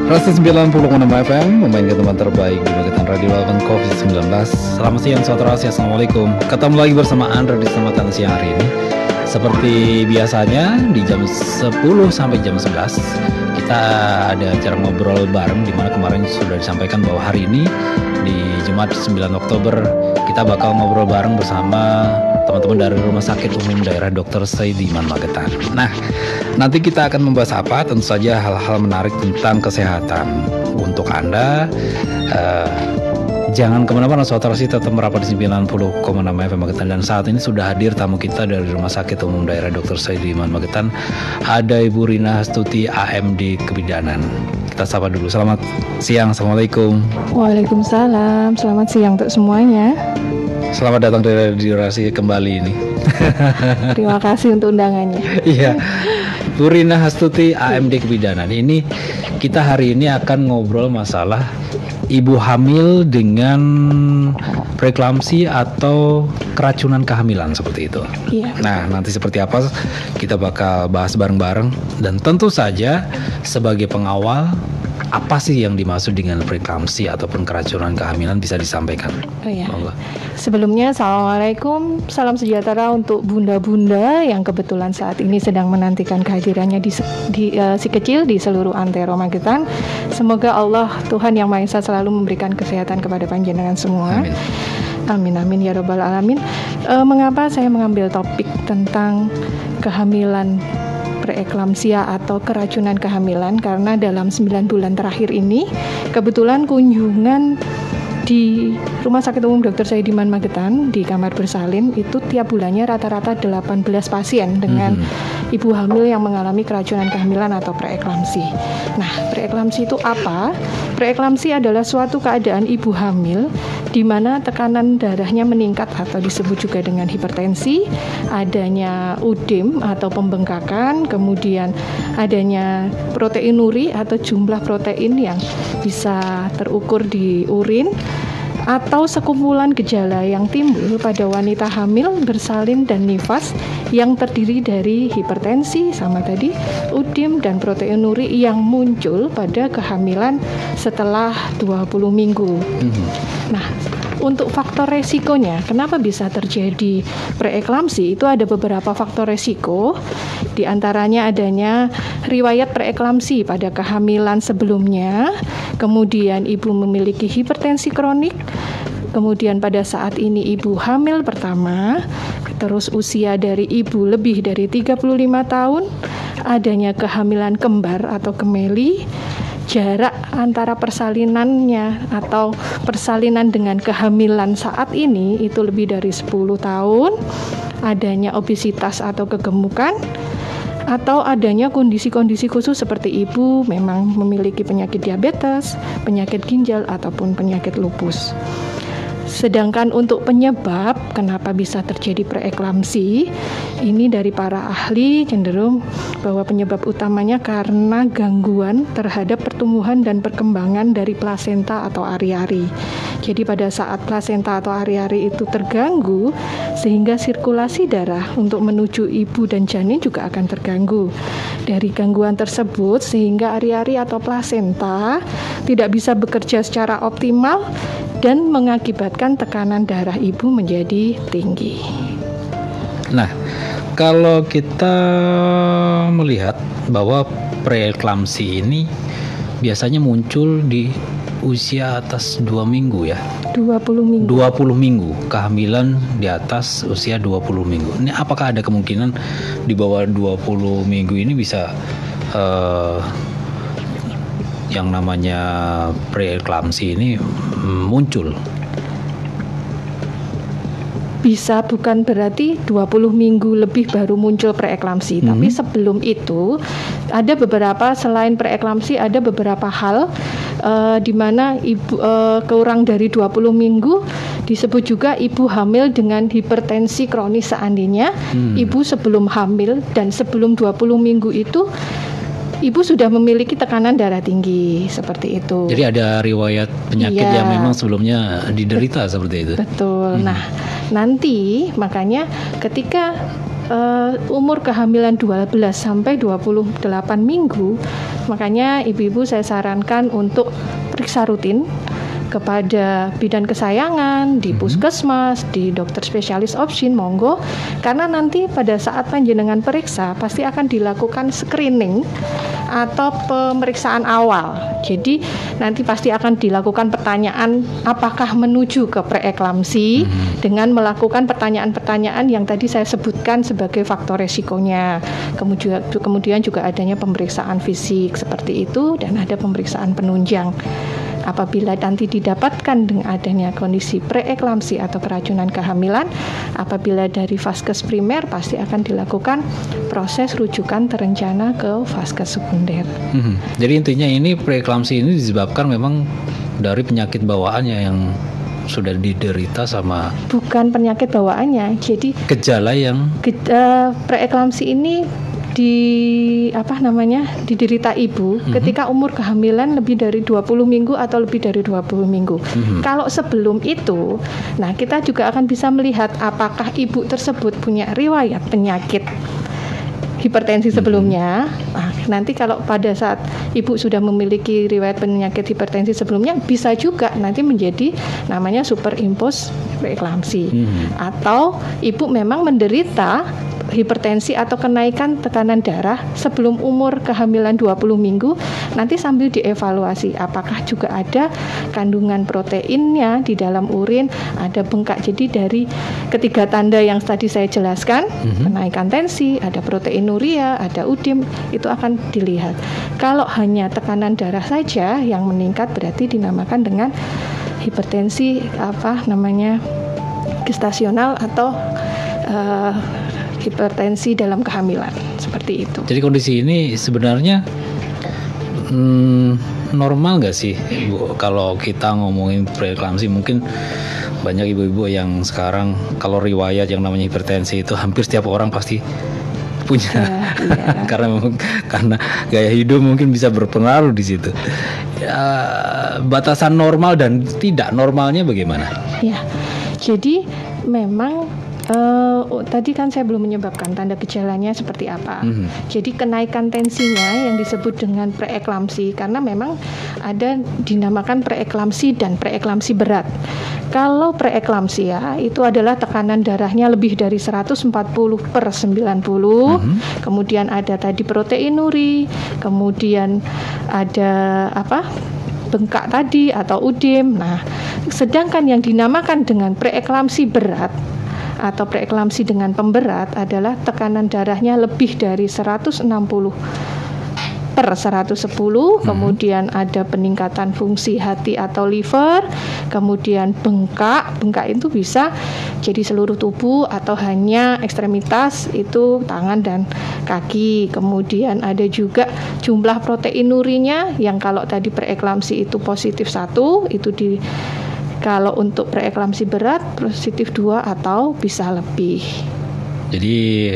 Rasa 90,6 FM memainkan teman terbaik di bagian radio lawan COVID-19. Selamat siang saudara, assalamualaikum. Ketemu lagi bersama Andra di kesempatan siang hari ini. Seperti biasanya di jam 10 sampai jam 11 kita ada acara ngobrol bareng, di mana kemarin sudah disampaikan bahwa hari ini di Jumat 9 Oktober kita bakal ngobrol bareng bersama teman-teman dari Rumah Sakit Umum Daerah Dr. Saidiman Magetan. Nah, nanti kita akan membahas apa? Tentu saja hal-hal menarik tentang kesehatan untuk Anda. Jangan kemana-mana, saudara, tetap merapat di 90,6 FM Magetan. Dan saat ini sudah hadir tamu kita dari Rumah Sakit Umum Daerah Dr. Saidiman Magetan. Ada Ibu Rina Hastuti, AMD Kebidanan. Kita sapa dulu. Selamat siang, assalamualaikum. Waalaikumsalam, selamat siang untuk semuanya. Selamat datang dari durasi kembali ini. Terima kasih untuk undangannya. Iya, Bu Rina Hastuti, AMD Kebidanan. Ini kita hari ini akan ngobrol masalah ibu hamil dengan preeklamsi atau keracunan kehamilan seperti itu. Iya. Nah, nanti seperti apa kita bakal bahas bareng-bareng. Dan tentu saja sebagai pengawal, apa sih yang dimaksud dengan preeklamsi ataupun keracunan kehamilan bisa disampaikan? Oh iya. Sebelumnya, assalamualaikum, salam sejahtera untuk bunda-bunda yang kebetulan saat ini sedang menantikan kehadirannya di si kecil di seluruh antero Magetan. Semoga Allah Tuhan Yang Maha Esa selalu memberikan kesehatan kepada panjenengan semua. Amin. Amin amin ya robbal alamin. Mengapa saya mengambil topik tentang kehamilan preeklamsia atau keracunan kehamilan? Karena dalam 9 bulan terakhir ini kebetulan kunjungan di Rumah Sakit Umum Dr. Saidiman Magetan di kamar bersalin itu tiap bulannya rata-rata 18 pasien dengan ibu hamil yang mengalami keracunan kehamilan atau preeklamsi. Nah, preeklamsi itu apa? Preeklamsi adalah suatu keadaan ibu hamil di mana tekanan darahnya meningkat atau disebut juga dengan hipertensi, adanya udem atau pembengkakan, kemudian adanya proteinuri atau jumlah protein yang bisa terukur di urin, atau sekumpulan gejala yang timbul pada wanita hamil bersalin dan nifas yang terdiri dari hipertensi sama tadi, udem dan proteinuri yang muncul pada kehamilan setelah 20 minggu. Nah, untuk faktor resikonya, kenapa bisa terjadi preeklamsi? Itu ada beberapa faktor resiko. Di antaranya adanya riwayat preeklamsi pada kehamilan sebelumnya, kemudian ibu memiliki hipertensi kronik, kemudian pada saat ini ibu hamil pertama, terus usia dari ibu lebih dari 35 tahun, adanya kehamilan kembar atau gemeli, jarak antara persalinannya atau persalinan dengan kehamilan saat ini itu lebih dari 10 tahun, adanya obesitas atau kegemukan, atau adanya kondisi-kondisi khusus seperti ibu memang memiliki penyakit diabetes, penyakit ginjal, ataupun penyakit lupus. Sedangkan untuk penyebab kenapa bisa terjadi preeklamsi, ini dari para ahli cenderung bahwa penyebab utamanya karena gangguan terhadap pertumbuhan dan perkembangan dari plasenta atau ari-ari. Jadi pada saat plasenta atau ari-ari itu terganggu, sehingga sirkulasi darah untuk menuju ibu dan janin juga akan terganggu. Dari gangguan tersebut sehingga ari-ari atau plasenta tidak bisa bekerja secara optimal dan mengakibatkan tekanan darah ibu menjadi tinggi. Nah, kalau kita melihat bahwa preeklamsi ini biasanya muncul di usia atas 2 minggu ya. 20 minggu. 20 minggu, kehamilan di atas usia 20 minggu. Ini apakah ada kemungkinan di bawah 20 minggu ini bisa yang namanya preeklamsi ini muncul? Bisa, bukan berarti 20 minggu lebih baru muncul preeklamsi, tapi sebelum itu ada beberapa, selain preeklamsi ada beberapa hal di mana ibu kurang dari 20 minggu disebut juga ibu hamil dengan hipertensi kronis. Seandainya ibu sebelum hamil dan sebelum 20 minggu itu ibu sudah memiliki tekanan darah tinggi, seperti itu. Jadi ada riwayat penyakit yang memang sebelumnya diderita seperti itu. Betul. Nah, nanti makanya ketika umur kehamilan 12 sampai 28 minggu, makanya ibu-ibu saya sarankan untuk periksa rutin kepada bidan kesayangan di puskesmas, di dokter spesialis obstin, monggo, karena nanti pada saat panjenengan periksa pasti akan dilakukan screening atau pemeriksaan awal. Jadi nanti pasti akan dilakukan pertanyaan apakah menuju ke preeklamsi dengan melakukan pertanyaan-pertanyaan yang tadi saya sebutkan sebagai faktor resikonya. Kemudian juga adanya pemeriksaan fisik seperti itu dan ada pemeriksaan penunjang. Apabila nanti didapatkan dengan adanya kondisi preeklamsi atau keracunan kehamilan, apabila dari vaskes primer pasti akan dilakukan proses rujukan terencana ke vaskes sekunder. Jadi intinya ini preeklamsi ini disebabkan memang dari penyakit bawaannya yang sudah diderita sama. Bukan penyakit bawaannya, jadi gejala yang preeklamsi ini diderita ibu ketika umur kehamilan lebih dari 20 minggu atau lebih dari 20 minggu. Kalau sebelum itu, nah kita juga akan bisa melihat apakah ibu tersebut punya riwayat penyakit hipertensi sebelumnya. Nah, nanti kalau pada saat ibu sudah memiliki riwayat penyakit hipertensi sebelumnya, bisa juga nanti menjadi namanya superimpos preeklamsi. Atau ibu memang menderita hipertensi atau kenaikan tekanan darah sebelum umur kehamilan 20 minggu, nanti sambil dievaluasi apakah juga ada kandungan proteinnya di dalam urin, ada bengkak. Jadi dari ketiga tanda yang tadi saya jelaskan, kenaikan tensi, ada proteinuria, ada udim, itu akan dilihat. Kalau hanya tekanan darah saja yang meningkat berarti dinamakan dengan hipertensi gestasional atau hipertensi dalam kehamilan, seperti itu. Jadi kondisi ini sebenarnya normal nggak sih, Ibu? Kalau kita ngomongin preeklamsi, mungkin banyak ibu-ibu yang sekarang kalau riwayat yang namanya hipertensi itu hampir setiap orang pasti punya, karena gaya hidup mungkin bisa berpengaruh di situ. Batasan normal dan tidak normalnya bagaimana? Ya, jadi memang tadi kan saya belum menyebabkan tanda gejalanya seperti apa. Jadi kenaikan tensinya yang disebut dengan preeklamsi, karena memang ada dinamakan preeklamsi dan preeklamsi berat. Kalau preeklamsi itu adalah tekanan darahnya lebih dari 140/90, kemudian ada tadi proteinuri, kemudian ada bengkak tadi atau udim. Nah, sedangkan yang dinamakan dengan preeklamsi berat atau preeklamsi dengan pemberat adalah tekanan darahnya lebih dari 160/110, kemudian ada peningkatan fungsi hati atau liver, kemudian bengkak itu bisa jadi seluruh tubuh atau hanya ekstremitas, itu tangan dan kaki. Kemudian ada juga jumlah proteinurinya yang kalau tadi preeklamsi itu positif 1, itu kalau untuk preeklamsi berat positif 2 atau bisa lebih. Jadi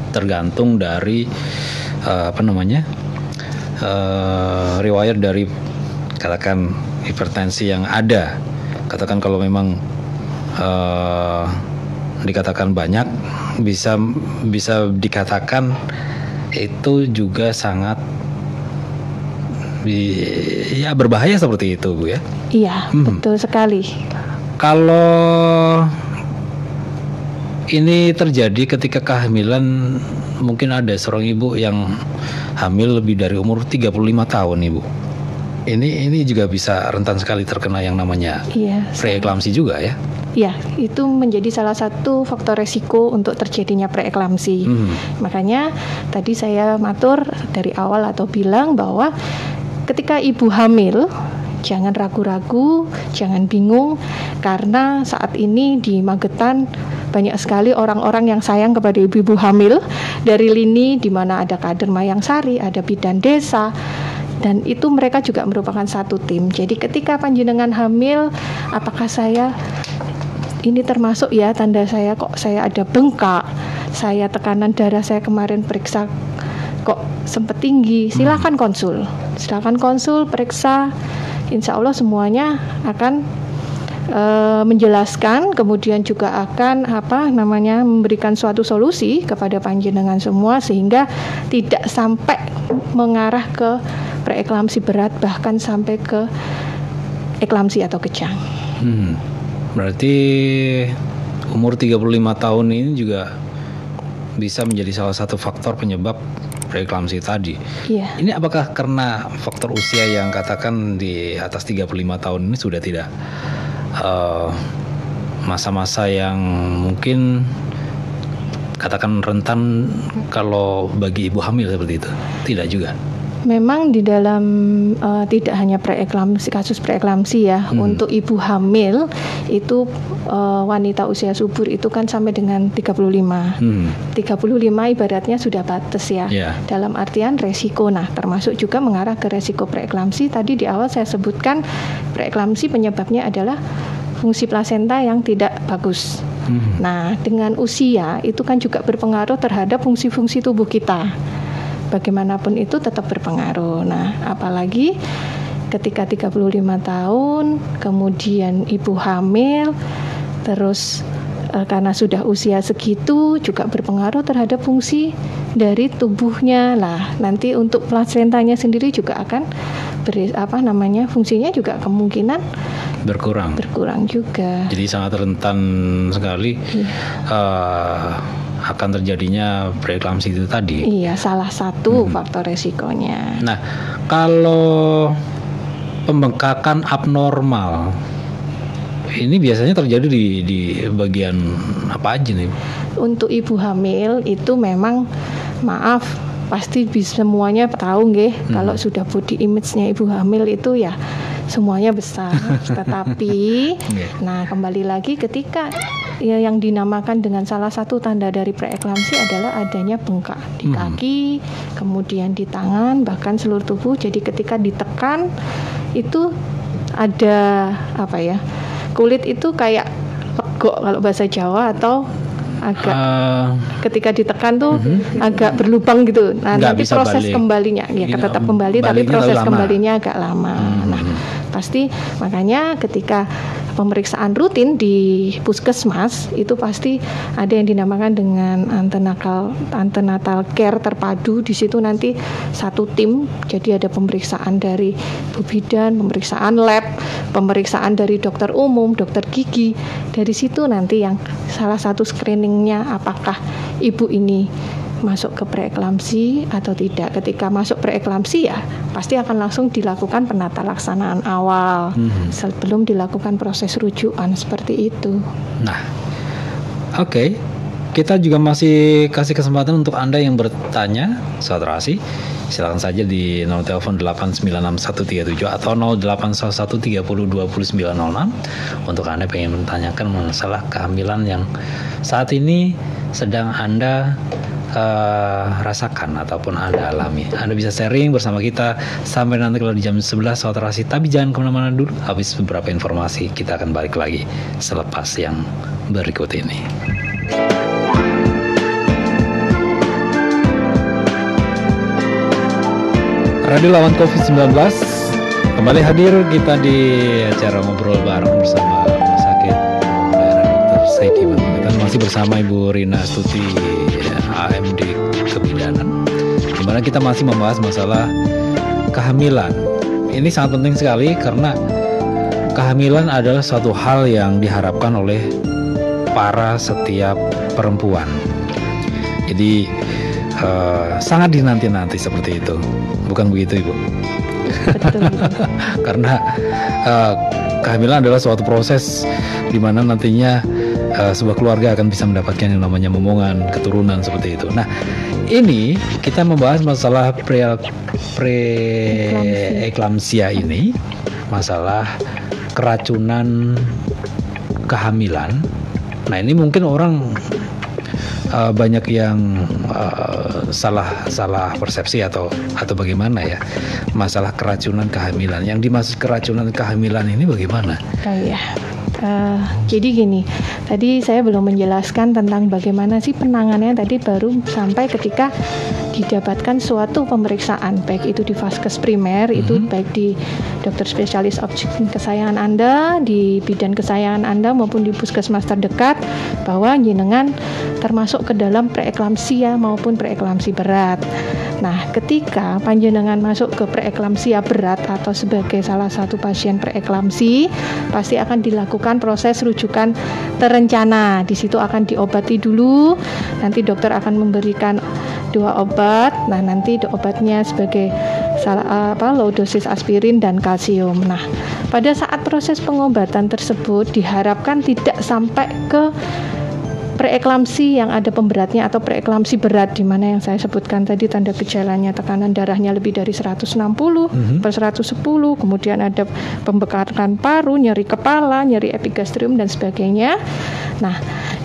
tergantung dari riwayat dari katakan hipertensi yang ada. Katakan kalau memang dikatakan banyak, bisa dikatakan itu juga sangat berbahaya seperti itu, Bu ya. Iya, betul sekali. Kalau ini terjadi ketika kehamilan, mungkin ada seorang ibu yang hamil lebih dari umur 35 tahun, Ibu. Ini juga bisa rentan sekali terkena yang namanya preeklamsi juga ya. Ya, itu menjadi salah satu faktor resiko untuk terjadinya preeklamsi. Makanya tadi saya matur dari awal atau bilang bahwa ketika ibu hamil, jangan ragu-ragu, jangan bingung, karena saat ini di Magetan banyak sekali orang-orang yang sayang kepada ibu-ibu hamil dari lini di mana ada kader Mayang Sari, ada bidan desa, dan itu mereka juga merupakan satu tim. Jadi ketika panjenengan hamil, apakah saya ini termasuk ya tanda saya kok saya ada bengkak, saya tekanan darah saya kemarin periksa kok sempat tinggi, silakan konsul, periksa, insya Allah semuanya akan menjelaskan, kemudian juga akan memberikan suatu solusi kepada panjenengan semua sehingga tidak sampai mengarah ke preeklamsi berat, bahkan sampai ke eklamsi atau kejang. Berarti umur 35 tahun ini juga bisa menjadi salah satu faktor penyebab preeklamsi tadi. Iya. Ini apakah karena faktor usia yang katakan di atas 35 tahun ini sudah tidak masa-masa yang mungkin katakan rentan kalau bagi ibu hamil seperti itu? Tidak juga. Memang di dalam tidak hanya kasus preeklamsi ya, untuk ibu hamil itu wanita usia subur itu kan sampai dengan 35. 35 ibaratnya sudah batas ya. Dalam artian resiko. Nah, termasuk juga mengarah ke resiko preeklamsi. Tadi di awal saya sebutkan preeklamsi penyebabnya adalah fungsi plasenta yang tidak bagus. Nah, dengan usia itu kan juga berpengaruh terhadap fungsi-fungsi tubuh kita. Bagaimanapun itu tetap berpengaruh. Nah, apalagi ketika 35 tahun, kemudian ibu hamil, terus karena sudah usia segitu juga berpengaruh terhadap fungsi dari tubuhnya. Lah, nanti untuk plasentanya sendiri juga akan fungsinya juga kemungkinan berkurang juga. Jadi sangat rentan sekali akan terjadinya preeklamsi itu tadi. Iya, salah satu faktor resikonya. Nah, kalau pembengkakan abnormal ini biasanya terjadi di bagian apa aja nih? Untuk ibu hamil itu memang pasti semuanya tahu nggih, kalau sudah body image-nya ibu hamil itu ya semuanya besar. Tetapi nah kembali lagi ketika yang dinamakan dengan salah satu tanda dari preeklamsi adalah adanya bengkak di kaki, kemudian di tangan, bahkan seluruh tubuh. Jadi ketika ditekan itu ada kulit itu kayak legok kalau bahasa Jawa, atau agak ketika ditekan tuh agak berlubang gitu. Nah, nanti proses kembalinya tetap kembali, tapi proses kembalinya agak lama. Nah, pasti makanya ketika pemeriksaan rutin di puskesmas itu pasti ada yang dinamakan dengan antenatal care terpadu. Di situ nanti satu tim, jadi ada pemeriksaan dari Bu Bidan, pemeriksaan lab, pemeriksaan dari dokter umum, dokter gigi. Dari situ nanti yang salah satu screeningnya apakah ibu ini masuk ke preeklamsi atau tidak. Ketika masuk preeklamsi ya pasti akan langsung dilakukan penata laksanaan awal sebelum dilakukan proses rujukan seperti itu. Nah, oke. Kita juga masih kasih kesempatan untuk Anda yang bertanya, Saudara Asi. Silakan saja di nomor telepon 8961137 atau 0811302906 untuk Anda pengen menanyakan masalah kehamilan yang saat ini sedang Anda rasakan ataupun Anda alami. Anda bisa sharing bersama kita sampai nanti kalau di jam 11 Saudara Asi. Tapi jangan kemana-mana dulu, habis beberapa informasi kita akan balik lagi selepas yang berikut ini. Radio lawan COVID-19 kembali hadir kita di acara ngobrol bareng bersama Rumah Sakit Daerah Dr. Saidi Mangunkutan. Masih bersama Ibu Rina Astuti, AMD Kebidanan, di mana kita masih membahas masalah kehamilan. Ini sangat penting sekali karena kehamilan adalah suatu hal yang diharapkan oleh para setiap perempuan. Jadi sangat dinanti-nanti seperti itu. Bukan begitu, Ibu? Betul. Karena kehamilan adalah suatu proses di mana nantinya sebuah keluarga akan bisa mendapatkan yang namanya momongan, keturunan seperti itu. Nah, ini kita membahas masalah preeklamsia ini, masalah keracunan kehamilan Nah, ini mungkin orang banyak yang salah persepsi atau bagaimana ya, masalah keracunan kehamilan. Yang dimaksud keracunan kehamilan ini bagaimana? Iya. Jadi gini, tadi saya belum menjelaskan tentang bagaimana sih penanganannya, tadi baru sampai ketika didapatkan suatu pemeriksaan, baik itu di vaskes primer, itu baik di dokter spesialis objek kesayangan Anda, di bidan kesayangan Anda maupun di puskesmas terdekat, bahwa jenengan termasuk ke dalam preeklamsia maupun preeklamsi berat. Nah, ketika panjenengan masuk ke preeklamsia berat atau sebagai salah satu pasien preeklamsi, pasti akan dilakukan proses rujukan terencana. Di situ akan diobati dulu. Nanti dokter akan memberikan 2 obat. Nah, nanti obatnya sebagai low dosis aspirin dan kalsium. Nah, pada saat proses pengobatan tersebut diharapkan tidak sampai ke preeklamsi yang ada pemberatnya atau preeklamsi berat, di mana yang saya sebutkan tadi tanda gejalanya tekanan darahnya lebih dari 160 per 110, kemudian ada pembekakan paru, nyeri kepala, nyeri epigastrium dan sebagainya. Nah,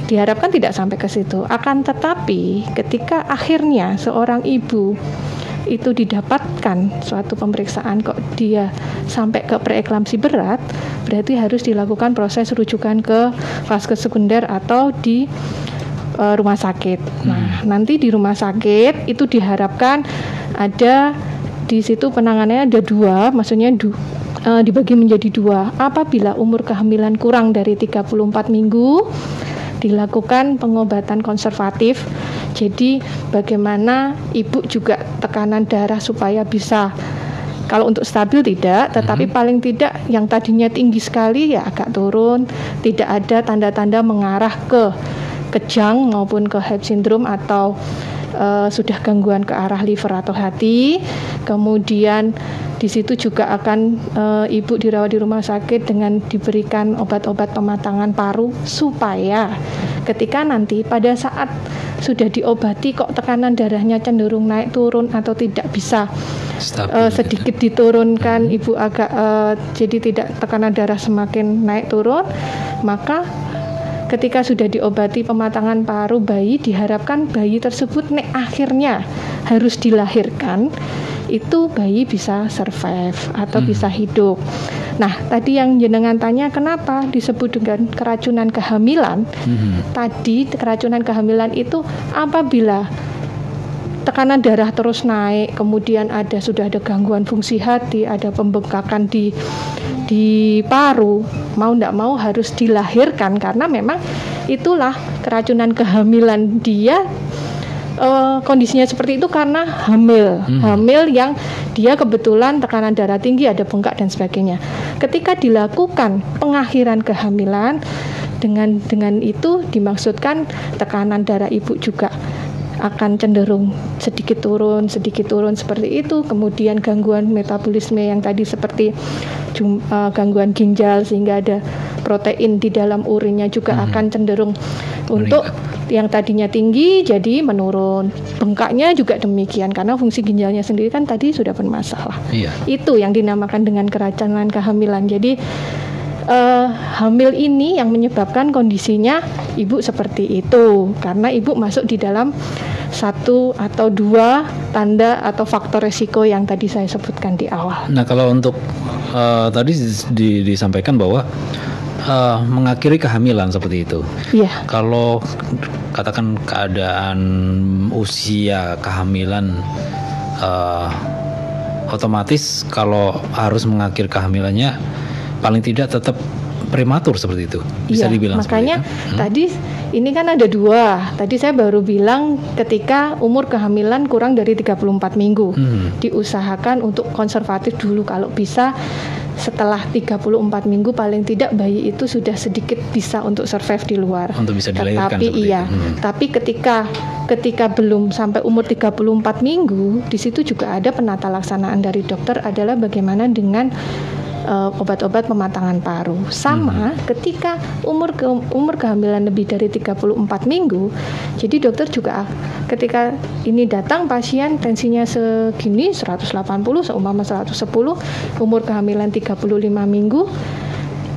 diharapkan tidak sampai ke situ. Akan tetapi ketika akhirnya seorang ibu itu didapatkan suatu pemeriksaan kok dia sampai ke preeklamsi berat, berarti harus dilakukan proses rujukan ke vaskes sekunder atau di rumah sakit. Nah, nanti di rumah sakit itu diharapkan ada di situ penanganannya ada 2, maksudnya dibagi menjadi 2. Apabila umur kehamilan kurang dari 34 minggu, dilakukan pengobatan konservatif. Jadi bagaimana ibu juga tekanan darah supaya bisa, kalau untuk stabil tidak, tetapi paling tidak yang tadinya tinggi sekali ya agak turun, tidak ada tanda-tanda mengarah ke kejang maupun ke HEP syndrome atau sudah gangguan ke arah liver atau hati. Kemudian di situ juga akan ibu dirawat di rumah sakit dengan diberikan obat-obat pematangan paru supaya ketika nanti pada saat sudah diobati kok tekanan darahnya cenderung naik turun atau tidak bisa sedikit diturunkan, ibu agak jadi tidak tekanan darah semakin naik turun, maka ketika sudah diobati pematangan paru bayi, diharapkan bayi tersebut akhirnya harus dilahirkan, itu bayi bisa survive atau bisa hidup. Nah, tadi yang jenengan tanya kenapa disebut dengan keracunan kehamilan. Tadi keracunan kehamilan itu apabila tekanan darah terus naik, kemudian sudah ada gangguan fungsi hati, ada pembengkakan di paru, mau tidak mau harus dilahirkan karena memang itulah keracunan kehamilan dia. Kondisinya seperti itu karena hamil yang dia kebetulan tekanan darah tinggi, ada bengkak dan sebagainya. Ketika dilakukan pengakhiran kehamilan, dengan itu dimaksudkan tekanan darah ibu juga akan cenderung sedikit turun seperti itu. Kemudian gangguan metabolisme yang tadi seperti gangguan ginjal sehingga ada protein di dalam urinnya juga akan cenderung untuk yang tadinya tinggi jadi menurun. Bengkaknya juga demikian karena fungsi ginjalnya sendiri kan tadi sudah bermasalah. Itu yang dinamakan dengan keracunan kehamilan. Jadi hamil ini yang menyebabkan kondisinya ibu seperti itu karena ibu masuk di dalam 1 atau 2 tanda atau faktor resiko yang tadi saya sebutkan di awal. Nah, kalau untuk tadi disampaikan bahwa mengakhiri kehamilan seperti itu. Kalau katakan keadaan usia kehamilan, otomatis kalau harus mengakhiri kehamilannya paling tidak tetap prematur seperti itu, bisa dibilang. Makanya tadi ini kan ada 2. Tadi saya baru bilang ketika umur kehamilan kurang dari 34 minggu, diusahakan untuk konservatif dulu kalau bisa. Setelah 34 minggu paling tidak bayi itu sudah sedikit bisa untuk survive di luar. Untuk bisa dilahirkan. Tapi ketika belum sampai umur 34 minggu, di situ juga ada penata laksanaan dari dokter adalah bagaimana dengan obat-obat pematangan paru. Sama ketika umur kehamilan lebih dari 34 minggu, jadi dokter juga ketika ini datang pasien tensinya segini 180 seumpama 110, umur kehamilan 35 minggu,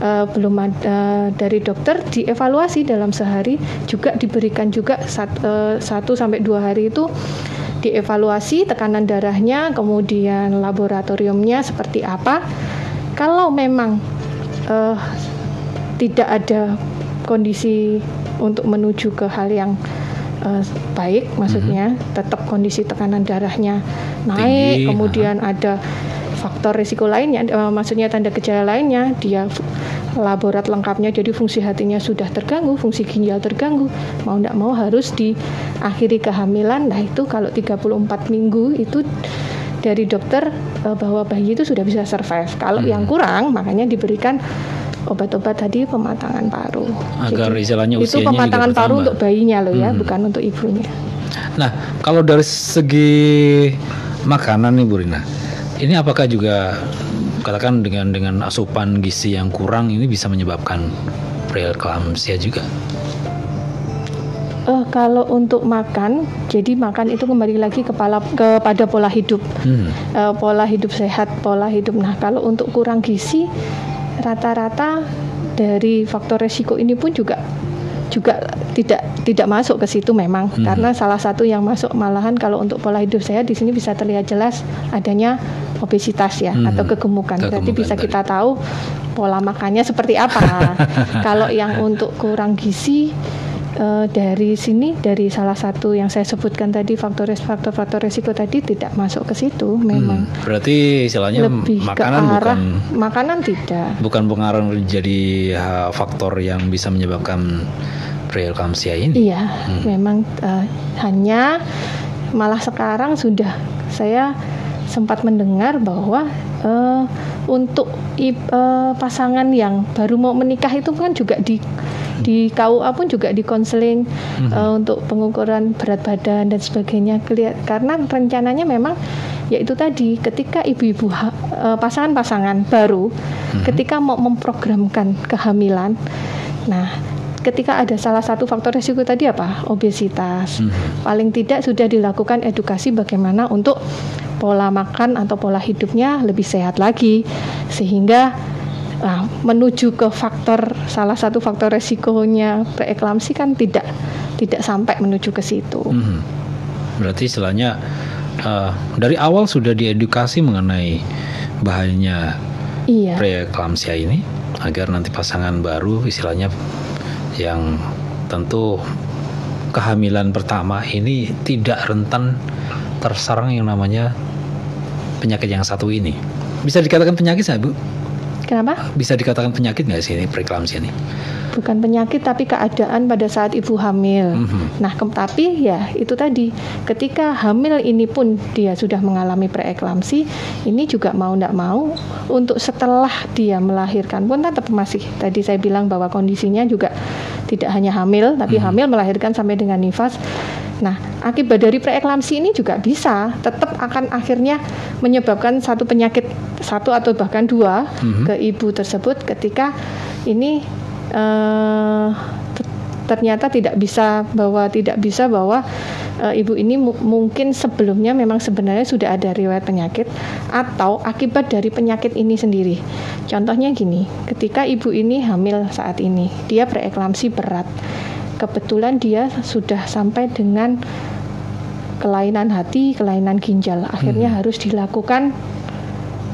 belum ada dari dokter, dievaluasi dalam sehari, juga diberikan juga 1-2 hari itu dievaluasi tekanan darahnya, kemudian laboratoriumnya seperti apa. Kalau memang tidak ada kondisi untuk menuju ke hal yang baik, maksudnya tetap kondisi tekanan darahnya naik, tinggi, kemudian ada faktor risiko lainnya, maksudnya tanda gejala lainnya, dia laborat lengkapnya, jadi fungsi hatinya sudah terganggu, fungsi ginjal terganggu, mau tidak mau harus diakhiri kehamilan. Nah itu kalau 34 minggu itu dari dokter bahwa bayi itu sudah bisa survive. Kalau yang kurang, makanya diberikan obat-obat tadi pematangan paru. Agar Jadi, istilahnya itu usianya pematangan juga paru bertambah. untuk bayinya loh ya, bukan untuk ibunya. Nah, kalau dari segi makanan nih Bu Rina, ini apakah juga katakan dengan asupan gizi yang kurang ini bisa menyebabkan preeklamsia juga? Kalau untuk makan, jadi makan itu kembali lagi kepada pola hidup, pola hidup sehat, pola hidup. Nah, kalau untuk kurang gizi, rata-rata dari faktor resiko ini pun juga tidak masuk ke situ memang, karena salah satu yang masuk malahan kalau untuk pola hidup sehat di sini bisa terlihat jelas adanya obesitas ya, atau kegemukan. Berarti bisa kita tahu pola makannya seperti apa. Kalau yang untuk kurang gizi, dari sini, dari salah satu yang saya sebutkan tadi, faktor resiko tadi tidak masuk ke situ memang. Berarti istilahnya lebih makanan ke arah bukan makanan tidak. bukan pengaruh jadi faktor yang bisa menyebabkan preeklamsia ini. Iya, memang hanya malah sekarang sudah saya sempat mendengar bahwa untuk pasangan yang baru mau menikah itu kan juga di KUA pun juga dikonseling untuk pengukuran berat badan dan sebagainya, karena rencananya memang yaitu tadi ketika ibu-ibu pasangan-pasangan baru ketika mau memprogramkan kehamilan, nah ketika ada salah satu faktor risiko tadi apa? Obesitas. Paling tidak sudah dilakukan edukasi bagaimana untuk pola makan atau pola hidupnya lebih sehat lagi, sehingga menuju ke salah satu faktor resikonya preeklamsi kan tidak sampai menuju ke situ. Berarti istilahnya dari awal sudah diedukasi mengenai bahayanya preeklamsia ini, agar nanti pasangan baru istilahnya yang tentu kehamilan pertama ini tidak rentan terserang yang namanya penyakit yang satu ini. Bisa dikatakan penyakit nggak, Bu? Kenapa? Bisa dikatakan penyakit nggak sih ini preeklamsia ini? Bukan penyakit, tapi keadaan pada saat ibu hamil. Nah, tapi ya itu tadi, ketika hamil ini pun dia sudah mengalami preeklamsi, ini juga mau tidak mau untuk setelah dia melahirkan pun tetap masih, tadi saya bilang bahwa kondisinya juga tidak hanya hamil, tapi hamil melahirkan sampai dengan nifas. Nah, akibat dari preeklamsi ini juga bisa tetap akan akhirnya menyebabkan satu penyakit, satu atau bahkan dua ke ibu tersebut ketika ini ternyata tidak bisa bahwa ibu ini mungkin sebelumnya memang sebenarnya sudah ada riwayat penyakit atau akibat dari penyakit ini sendiri. Contohnya gini, ketika ibu ini hamil saat ini, dia preeklamsi berat. Kebetulan dia sudah sampai dengan kelainan hati, kelainan ginjal. Akhirnya harus dilakukan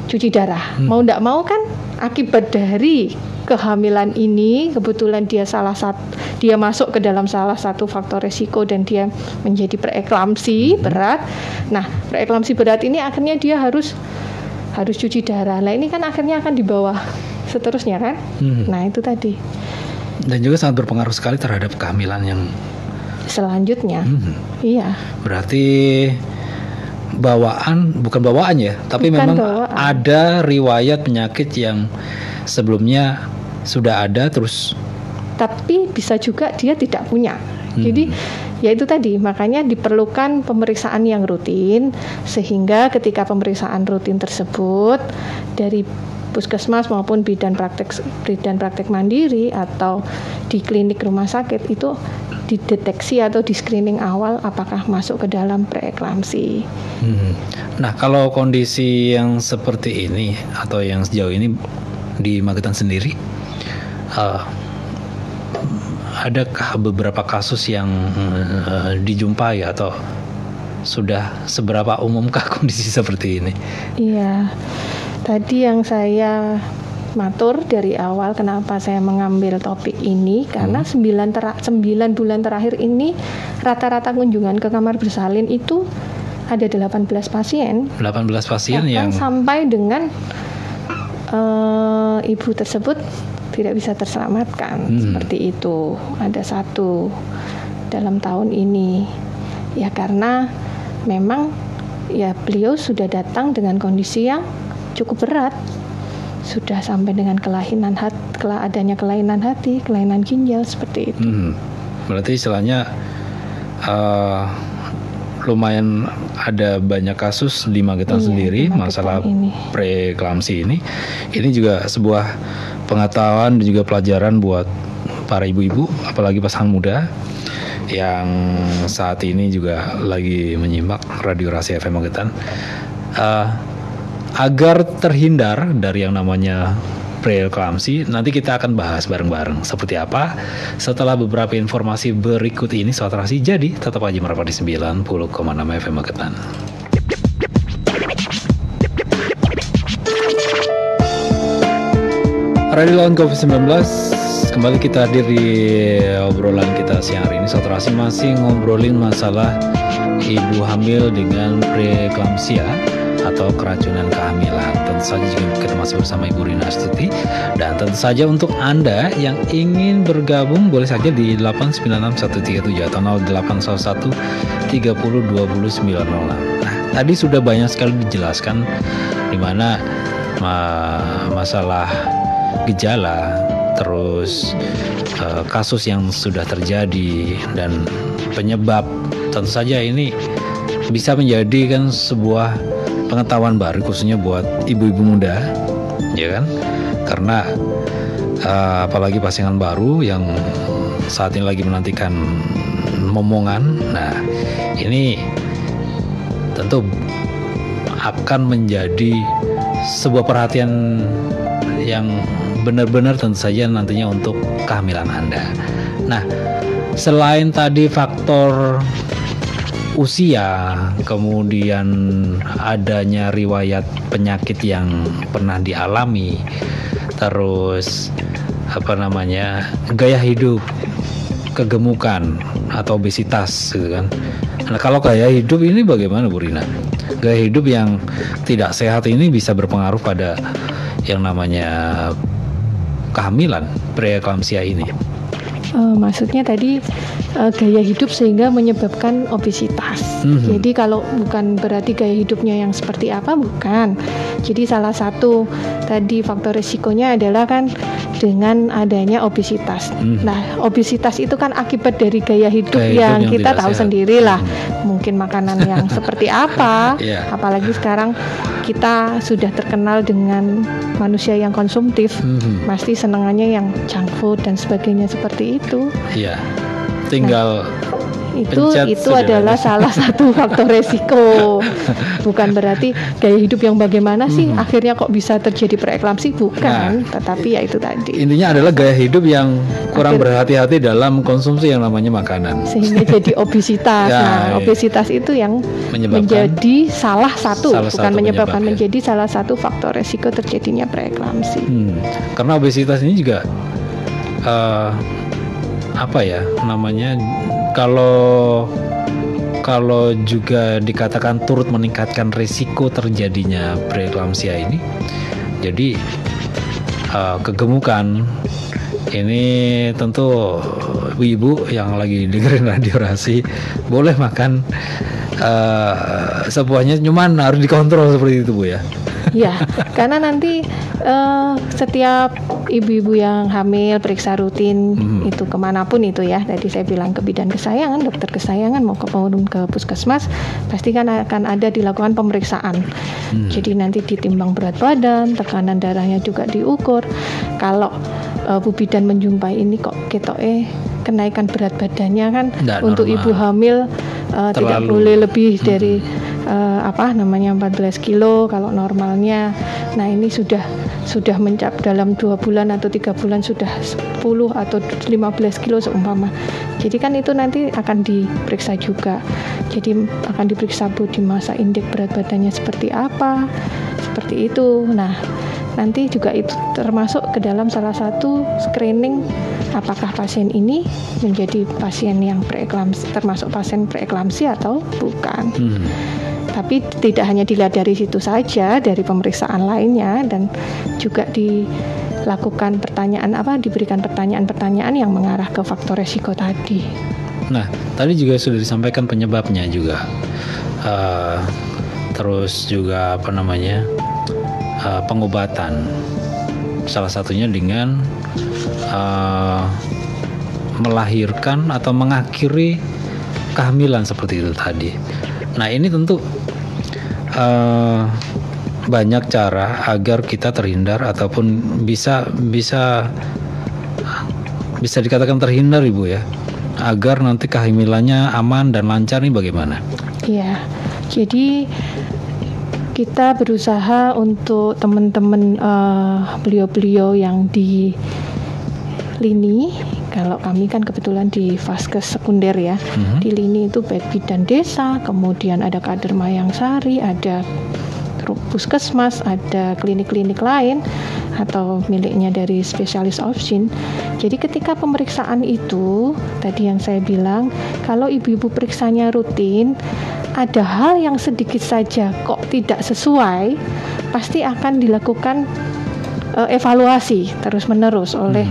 cuci darah. Mau tidak mau kan akibat dari kehamilan ini, kebetulan dia masuk ke dalam salah satu faktor resiko dan dia menjadi preeklamsi berat. Nah, preeklamsi berat ini akhirnya dia harus cuci darah. Nah, ini kan akhirnya akan dibawa seterusnya kan. Nah, itu tadi. Dan juga sangat berpengaruh sekali terhadap kehamilan yang selanjutnya. Iya. Berarti bukan bawaan ya, tapi memang ada riwayat penyakit yang sebelumnya sudah ada terus. Tapi bisa juga dia tidak punya. Jadi ya itu tadi, makanya diperlukan pemeriksaan yang rutin, sehingga ketika pemeriksaan rutin tersebut dari puskesmas maupun bidan praktek mandiri atau di klinik rumah sakit itu dideteksi atau di screening awal apakah masuk ke dalam preeklamsi. Nah, kalau kondisi yang seperti ini atau yang sejauh ini di Magetan sendiri uh, adakah beberapa kasus yang dijumpai atau sudah seberapa umumkah kondisi seperti ini? Iya, tadi yang saya matur dari awal kenapa saya mengambil topik ini karena 9 bulan terakhir ini rata-rata kunjungan ke kamar bersalin itu ada 18 pasien. 18 pasien yang sampai dengan ibu tersebut tidak bisa terselamatkan. Seperti itu. Ada 1 dalam tahun ini. Ya karena memang ya beliau sudah datang dengan kondisi yang cukup berat. Sudah sampai dengan adanya kelainan hati, kelainan ginjal seperti itu. Berarti istilahnya lumayan ada banyak kasus di Magetan sendiri masalah preeklamsi ini. Ini juga sebuah pengetahuan dan juga pelajaran buat para ibu-ibu, apalagi pasangan muda yang saat ini juga lagi menyimak Radio Rasi FM Magetan. Agar terhindar dari yang namanya preeklamsi, nanti kita akan bahas bareng-bareng seperti apa setelah beberapa informasi berikut ini. Sobat Rasi, jadi tetap aja merapat di 90,6 FM Magetan. Radio lawan COVID-19, kembali kita hadir di obrolan kita siang hari ini. Sobat Rasi masih ngobrolin masalah ibu hamil dengan preeklamsia atau keracunan kehamilan. Tentu saja juga kita masih bersama Ibu Rina Astuti. Dan tentu saja untuk Anda yang ingin bergabung boleh saja di 896-137 atau 0811-30-20-906. Nah, tadi sudah banyak sekali dijelaskan di mana masalah gejala, terus kasus yang sudah terjadi dan penyebab. Tentu saja ini bisa menjadikan sebuah pengetahuan baru khususnya buat ibu-ibu muda, ya kan? Karena apalagi pasangan baru yang saat ini lagi menantikan momongan. Nah, ini tentu akan menjadi sebuah perhatian yang benar-benar tentu saja nantinya untuk kehamilan Anda. Nah, selain tadi faktor usia, kemudian adanya riwayat penyakit yang pernah dialami, terus gaya hidup, kegemukan atau obesitas gitu kan. Nah, kalau gaya hidup ini bagaimana Bu Rina? Gaya hidup yang tidak sehat ini bisa berpengaruh pada yang namanya kehamilan preeklamsia ini. Maksudnya tadi gaya hidup sehingga menyebabkan obesitas. Jadi kalau bukan berarti gaya hidupnya yang seperti apa, bukan. Jadi salah satu tadi faktor risikonya adalah kan dengan adanya obesitas. Nah, obesitas itu kan akibat dari gaya hidup yang kita tahu sendirilah. Mungkin makanan yang seperti apa, apalagi sekarang kita sudah terkenal dengan manusia yang konsumtif, pasti senangannya yang junk food dan sebagainya seperti itu. Iya. Tinggal itu adalah salah satu faktor resiko. Bukan berarti gaya hidup yang bagaimana sih akhirnya kok bisa terjadi preeklamsi, bukan. Tetapi ya itu tadi. Intinya adalah gaya hidup yang kurang berhati-hati dalam konsumsi yang namanya makanan. Sehingga jadi obesitas. Obesitas itu yang menjadi salah satu menjadi salah satu faktor resiko terjadinya preeklamsi. Karena obesitas ini juga kalau juga dikatakan turut meningkatkan risiko terjadinya preeklamsia ini. Jadi kegemukan ini tentu ibu-ibu yang lagi dengerin Radio Rasi boleh makan sebuahnya, cuman harus dikontrol seperti itu Bu ya. Ya, karena nanti setiap ibu-ibu yang hamil periksa rutin itu kemanapun itu ya. Tadi saya bilang ke bidan kesayangan, dokter kesayangan mau ke puskesmas, pasti kan akan ada dilakukan pemeriksaan. Jadi nanti ditimbang berat badan, tekanan darahnya juga diukur. Kalau Bu Bidan menjumpai ini kok kenaikan berat badannya kan untuk ibu hamil tidak boleh lebih dari 14 kilo kalau normalnya. Nah ini sudah dalam 2 bulan atau 3 bulan sudah 10 atau 15 kilo seumpama. Jadi kan itu nanti akan diperiksa juga. Jadi akan diperiksa body massa indeks berat badannya seperti apa, seperti itu. Nah nanti juga itu termasuk ke dalam salah satu screening apakah pasien ini menjadi pasien yang preeklamsi, termasuk pasien preeklamsi atau bukan. Tapi tidak hanya dilihat dari situ saja, dari pemeriksaan lainnya, dan juga dilakukan diberikan pertanyaan-pertanyaan yang mengarah ke faktor resiko tadi. Nah, tadi juga sudah disampaikan penyebabnya juga, terus juga pengobatan. Salah satunya dengan melahirkan atau mengakhiri kehamilan seperti itu tadi. Nah ini tentu banyak cara agar kita terhindar ataupun bisa dikatakan terhindar Ibu ya, agar nanti kehamilannya aman dan lancar. Ini bagaimana? Iya, jadi kita berusaha untuk teman-teman beliau-beliau yang di lini. Kalau kami kan kebetulan di Vaskes sekunder ya, di lini itu baik bidan desa, kemudian ada kader Mayang Sari, ada puskesmas, ada klinik-klinik lain atau miliknya dari spesialis opsin. Jadi ketika pemeriksaan itu, tadi yang saya bilang, kalau ibu-ibu periksanya rutin, ada hal yang sedikit saja kok tidak sesuai, pasti akan dilakukan evaluasi terus-menerus oleh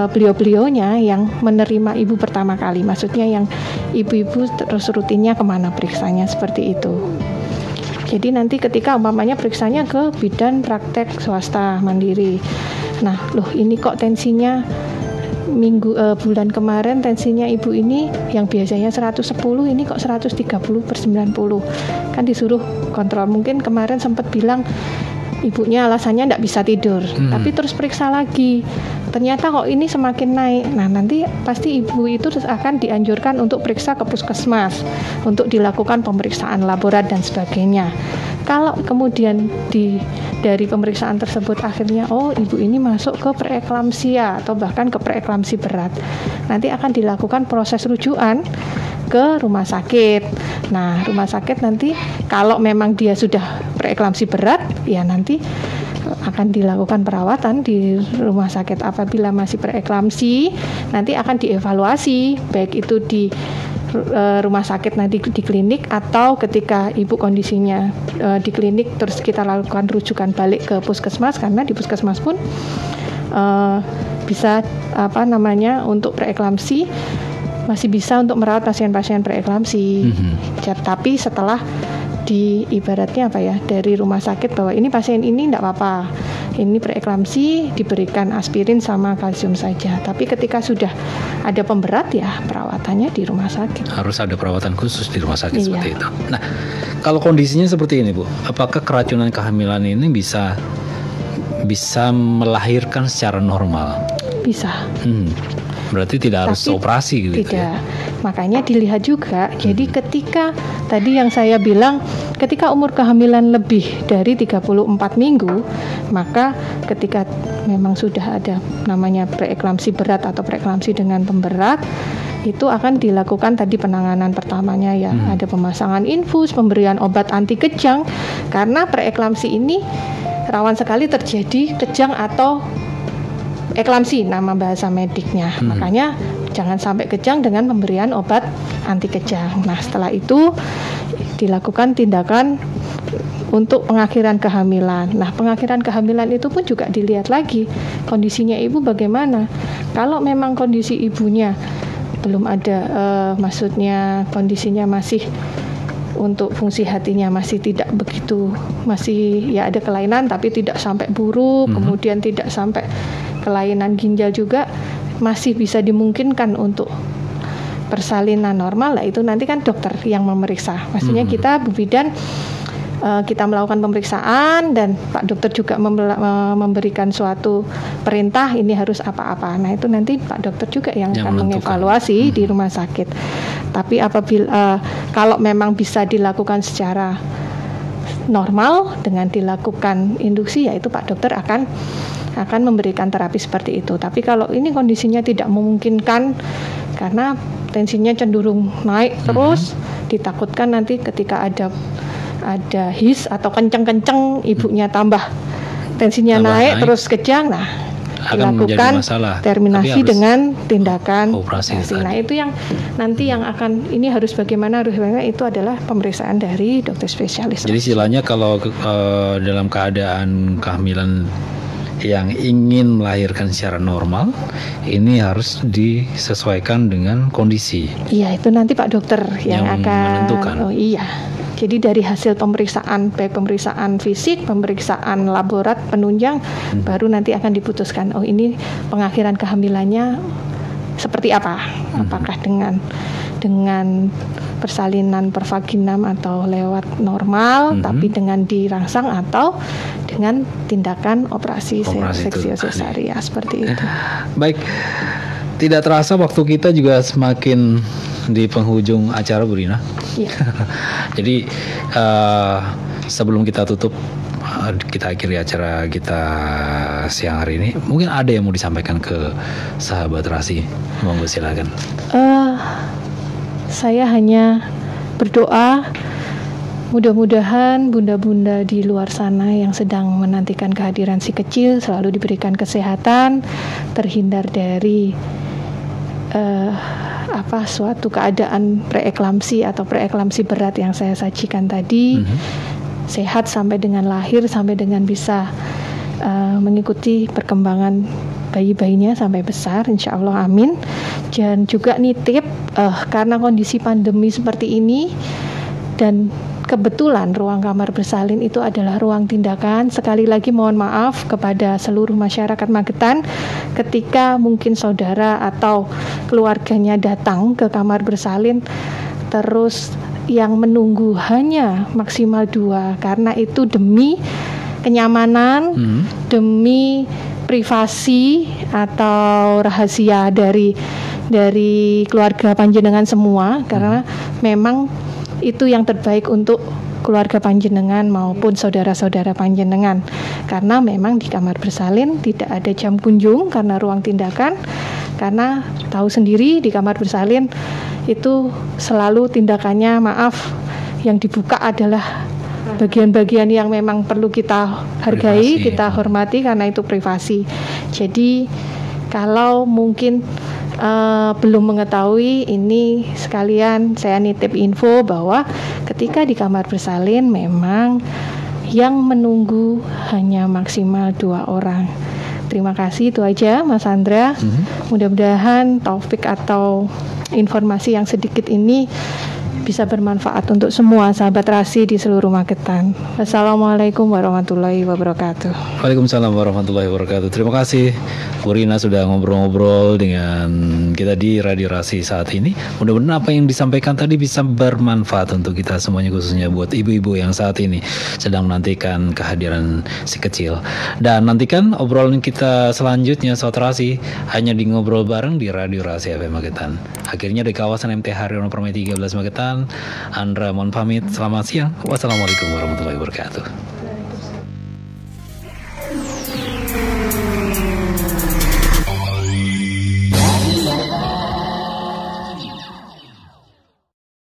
beliau-beliaunya yang menerima ibu pertama kali, maksudnya yang ibu-ibu terus rutinnya kemana periksanya, seperti itu. Jadi nanti ketika umpamanya periksanya ke bidan praktek swasta mandiri, nah loh ini kok tensinya bulan kemarin tensinya ibu ini yang biasanya 110 ini kok 130/90, kan disuruh kontrol. Mungkin kemarin sempat bilang ibunya alasannya tidak bisa tidur, tapi terus periksa lagi, ternyata kok ini semakin naik. Nah nanti pasti ibu itu akan dianjurkan untuk periksa ke puskesmas untuk dilakukan pemeriksaan laborat dan sebagainya. Kalau kemudian dari pemeriksaan tersebut akhirnya ibu ini masuk ke preeklamsia atau bahkan ke preeklamsi berat, nanti akan dilakukan proses rujukan ke rumah sakit. Nah, rumah sakit nanti kalau memang dia sudah preeklamsi berat, ya nanti akan dilakukan perawatan di rumah sakit. Apabila masih preeklamsi, nanti akan dievaluasi, baik itu di rumah sakit nanti di klinik, atau ketika ibu kondisinya di klinik terus kita lakukan rujukan balik ke puskesmas, karena di puskesmas pun bisa untuk preeklamsi masih bisa untuk merawat pasien-pasien preeklamsi. Tapi setelah ibaratnya dari rumah sakit bahwa ini pasien ini tidak apa-apa, ini preeklamsi, diberikan aspirin sama kalsium saja. Tapi ketika sudah ada pemberat, ya perawatannya di rumah sakit. Harus ada perawatan khusus di rumah sakit. Seperti itu. Nah, kalau kondisinya seperti ini Bu, apakah keracunan kehamilan ini bisa melahirkan secara normal? Bisa. Berarti tidak harus operasi gitu. Tidak. Ya? Makanya dilihat juga. Jadi ketika tadi yang saya bilang, ketika umur kehamilan lebih dari 34 minggu, maka ketika memang sudah ada namanya preeklamsi berat atau preeklamsi dengan pemberat, itu akan dilakukan tadi penanganan pertamanya ya. Ada pemasangan infus, pemberian obat anti kejang, karena preeklamsi ini rawan sekali terjadi kejang atau eklamsi nama bahasa mediknya. Makanya jangan sampai kejang dengan pemberian obat anti kejang. Nah, setelah itu dilakukan tindakan untuk pengakhiran kehamilan. Nah, pengakhiran kehamilan itu pun juga dilihat lagi kondisinya ibu bagaimana. Kalau memang kondisi ibunya belum ada, maksudnya kondisinya masih untuk fungsi hatinya masih tidak begitu, masih ya ada kelainan tapi tidak sampai buruk, kemudian tidak sampai kelainan ginjal juga, masih bisa dimungkinkan untuk persalinan normal, lah itu nanti kan dokter yang memeriksa. Maksudnya kita Bu Bidan kita melakukan pemeriksaan dan Pak Dokter juga memberikan suatu perintah ini harus apa-apa. Nah itu nanti Pak Dokter juga yang akan mengevaluasi di rumah sakit. Tapi apabila kalau memang bisa dilakukan secara normal dengan dilakukan induksi, yaitu Pak Dokter akan memberikan terapi seperti itu. Tapi kalau ini kondisinya tidak memungkinkan karena tensinya cenderung naik terus, ditakutkan nanti ketika ada his atau kenceng-kenceng ibunya tambah tensinya naik terus kejang, nah akan dilakukan terminasi dengan tindakan operasi. Nah itu yang nanti yang akan ini harus bagaimana itu adalah pemeriksaan dari dokter spesialis. Jadi istilahnya kalau dalam keadaan kehamilan yang ingin melahirkan secara normal, ini harus disesuaikan dengan kondisi. Iya, itu nanti Pak Dokter yang akan menentukan. Oh iya. Jadi dari hasil pemeriksaan, baik pemeriksaan fisik, pemeriksaan laborat, penunjang, baru nanti akan diputuskan. Oh ini pengakhiran kehamilannya seperti apa? Apakah dengan persalinan pervaginam atau lewat normal, tapi dengan dirangsang atau dengan tindakan operasi seksio sesaria seperti itu. Baik, tidak terasa waktu kita juga semakin di penghujung acara, Bu Rina. Iya. Jadi sebelum kita tutup, kita akhiri acara kita siang hari ini, mungkin ada yang mau disampaikan ke sahabat Rasi, monggo silakan. Saya hanya berdoa mudah-mudahan bunda-bunda di luar sana yang sedang menantikan kehadiran si kecil selalu diberikan kesehatan, terhindar dari suatu keadaan preeklamsi atau preeklamsi berat yang saya sajikan tadi, sehat sampai dengan lahir, sampai dengan bisa mengikuti perkembangan bayi-bayinya sampai besar, insya Allah, amin. Dan juga nitip karena kondisi pandemi seperti ini dan kebetulan ruang kamar bersalin itu adalah ruang tindakan. Sekali lagi mohon maaf kepada seluruh masyarakat Magetan ketika mungkin saudara atau keluarganya datang ke kamar bersalin terus yang menunggu hanya maksimal 2, karena itu demi kenyamanan, demi privasi atau rahasia dari keluarga panjenengan semua, karena memang itu yang terbaik untuk keluarga panjenengan maupun saudara-saudara panjenengan, karena memang di kamar bersalin tidak ada jam kunjung karena ruang tindakan, karena tahu sendiri di kamar bersalin itu selalu tindakannya, maaf, yang dibuka adalah bagian-bagian yang memang perlu kita hargai, kita hormati karena itu privasi. Jadi kalau mungkin belum mengetahui ini, sekalian saya nitip info bahwa ketika di kamar bersalin memang yang menunggu hanya maksimal 2 orang. Terima kasih, itu aja Mas Andra. Mudah-mudahan topik atau informasi yang sedikit ini bisa bermanfaat untuk semua sahabat Rasi di seluruh Magetan. Wassalamualaikum warahmatullahi wabarakatuh. Waalaikumsalam warahmatullahi wabarakatuh. Terima kasih Bu Rina sudah ngobrol-ngobrol dengan kita di Radio Rasi saat ini. Mudah-mudahan apa yang disampaikan tadi bisa bermanfaat untuk kita semuanya, khususnya buat ibu-ibu yang saat ini sedang menantikan kehadiran si kecil. Dan nantikan obrolan kita selanjutnya Sobat Rasi hanya di Ngobrol Bareng di Radio Rasi FM Magetan. Akhirnya di kawasan MT Haryono Permai 13 Magetan, Andra mohon pamit. Selamat siang. Wassalamualaikum warahmatullahi wabarakatuh.